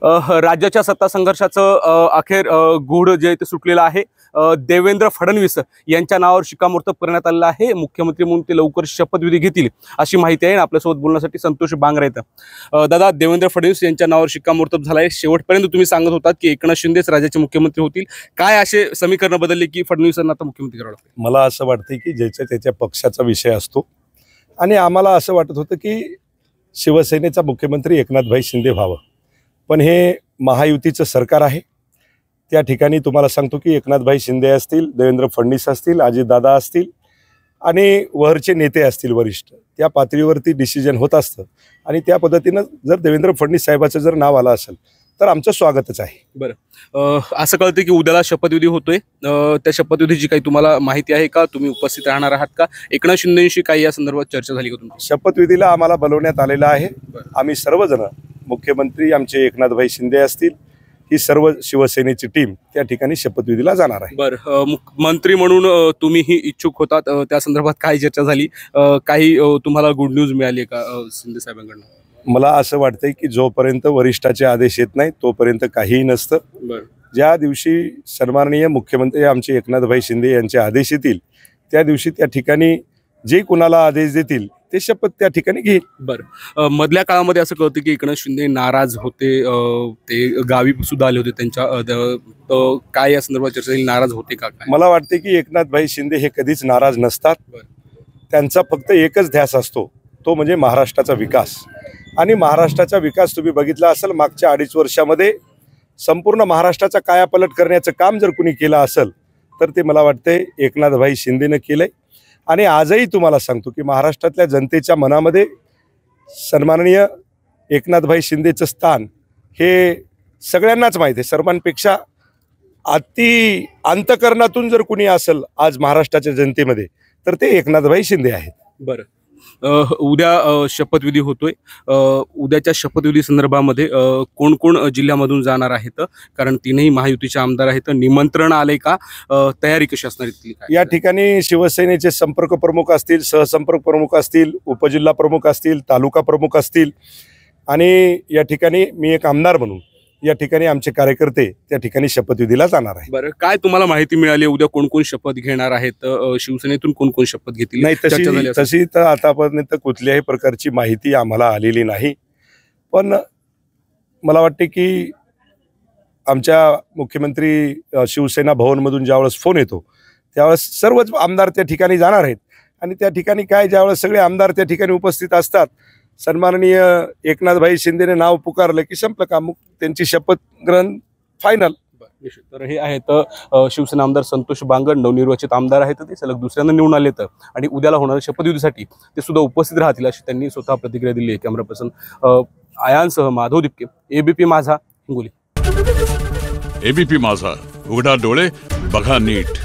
राज्याच्या सत्ता संघर्षाचं अखेर गूढ जे ते सुटलेलं आहे। देवेंद्र फडणवीस यांच्या नावावर शिक्कामोर्तब करण्यात आलेलं आहे। मुख्यमंत्री म्हणून ते लवकर शपथविधी घेतील अशी माहिती आहे। आपल्यासोबत बोलण्यासाठी संतोष बांगरे आहेत। दादा, देवेंद्र फडणवीस यांच्या नावावर शिक्कामोर्तब झालाय। शेवटपर्यंत तुम्ही सांगत होतात की एकनाथ शिंदेच राज्याचे मुख्यमंत्री होतील। काय असे समीकरण बदलले की फडणवीसांना आता मुख्यमंत्री करावं लागतं? मला असं वाटतं की ज्याच्या त्याच्या पक्षाचा विषय असतो आणि आम्हाला असं वाटत होतं की शिवसेनेचा मुख्यमंत्री एकनाथभाई शिंदे व्हावं, पण हे महायुतीचं सरकार आहे। त्या ठिकाणी तुम्हाला सांगतो की एकनाथभाई शिंदे असतील, देवेंद्र फडणवीस असतील, अजितदादा असतील आणि वरचे नेते असतील वरिष्ठ, त्या पातळीवरती डिसिजन होत असतं आणि त्या पद्धतीनं जर देवेंद्र फडणवीस साहेबाचं जर नाव आलं असेल तर आमचं स्वागतच आहे। बरं, असं कळतं की उद्याला शपथविधी होतोय। त्या शपथविधीची काही तुम्हाला माहिती आहे का? तुम्ही उपस्थित राहणार आहात का? एकनाथ शिंदेशी काही या संदर्भात चर्चा झाली का तुमची? शपथविधीला आम्हाला बोलवण्यात आलेलं आहे। आम्ही सर्वजण, मुख्यमंत्री आमचे एकनाथभाई शिंदे असतील, ही सर्व शिवसेनेची टीम त्या ठिकाणी शपथविधीला जाणार आहे। बरं, मंत्री म्हणून तुम्हीही इच्छुक होतात, त्या संदर्भात काय चर्चा झाली? काही तुम्हाला गुड न्यूज मिळाली का शिंदे साहेबांकडून? मला असं वाटतंय की जोपर्यंत वरिष्ठाचे आदेश येत नाही तोपर्यंत काहीही नसतं। ज्या दिवशी सन्माननीय मुख्यमंत्री आमचे एकनाथभाई शिंदे यांचे आदेश येतील त्या दिवशी त्या ठिकाणी जे कुणाला आदेश देतील ते शपथ त्या ठिकाणी घेईल। बरं, मधल्या काळामध्ये असं कळतं की एकनाथ शिंदे नाराज होते, ते गावी सुद्धा आले होते। त्यांच्या काय या संदर्भात चर्चा झाली? नाराज होते का काय? मला वाटते की एकनाथभाई शिंदे हे कधीच नाराज नसतात। त्यांचा फक्त एकच ध्यास असतो, तो म्हणजे महाराष्ट्राचा विकास। आणि महाराष्ट्राचा विकास तुम्ही बघितला असेल, मागच्या 2.5 वर्षामध्ये संपूर्ण महाराष्ट्राचा कायापालट करण्याचं काम जर कुणी केलं असेल तर ते मला वाटते एकनाथभाई शिंदेनं केलंय। आणि आजही तुम्हाला सांगतो की महाराष्ट्रातल्या जनतेच्या मनामध्ये सन्माननीय एकनाथभाई शिंदेचं स्थान हे सगळ्यांनाच माहिती आहे। सर्वांपेक्षा अति अंतकरणातून जर कुणी असेल आज महाराष्ट्राच्या जनतेमध्ये तर ते एकनाथभाई शिंदे आहेत। बरं, उद्या शपथविधी होतोय। उद्याच्या शपथविधी संदर्भामध्ये कोण कोण जिल्ह्यामधून जाणार आहेत? कारण तीनही महायुतीचे आमदार आहेत। निमंत्रण आले का? तयारी कशी असणार आहे? या ठिकाणी शिवसेनेचे संपर्क प्रमुख असतील, सहसंपर्क प्रमुख असतील, उपजिल्हा प्रमुख असतील, तालुका प्रमुख असतील आणि या ठिकाणी मी एक आमदार म्हणून या ठिकाणी आमचे कार्यकर्ते त्या ठिकाणी शपथविधीला जाणार आहे। बरं, काय तुम्हाला माहिती मिळाली उद्या कोण कोण शपथ घेणार आहेत? शिवसेनेतून कोण कोण शपथ घेतील? नाही, तशी तर आतापर्यंत कुठल्याही प्रकारची माहिती आम्हाला आलेली नाही। पण मला वाटते की आमच्या मुख्यमंत्री शिवसेना भवनमधून ज्यावेळेस फोन येतो त्यावेळेस सर्वच आमदार त्या ठिकाणी जाणार आहेत आणि त्या ठिकाणी काय ज्यावेळेस सगळे आमदार त्या ठिकाणी उपस्थित असतात, सन्माननीय एकनाथभाई शिंदेने नाव पुकारलं की संपलं काम, त्यांची शपथ ग्रहण फायनल। तर हे आहेत शिवसेना आमदार संतोष बांगर, नवनिर्वाचित आमदार आहेत। ते सलग दुसऱ्यांदा निवडून आले तर आणि उद्याला होणाऱ्या शपथविधीसाठी ते सुद्धा उपस्थित राहतील अशी त्यांनी स्वतः प्रतिक्रिया दिली आहे। Camera person आयांसह Madhav Dipke, ABP माझा, हिंगोली। एबीपी माझा, उघडा डोळे बघा नीट।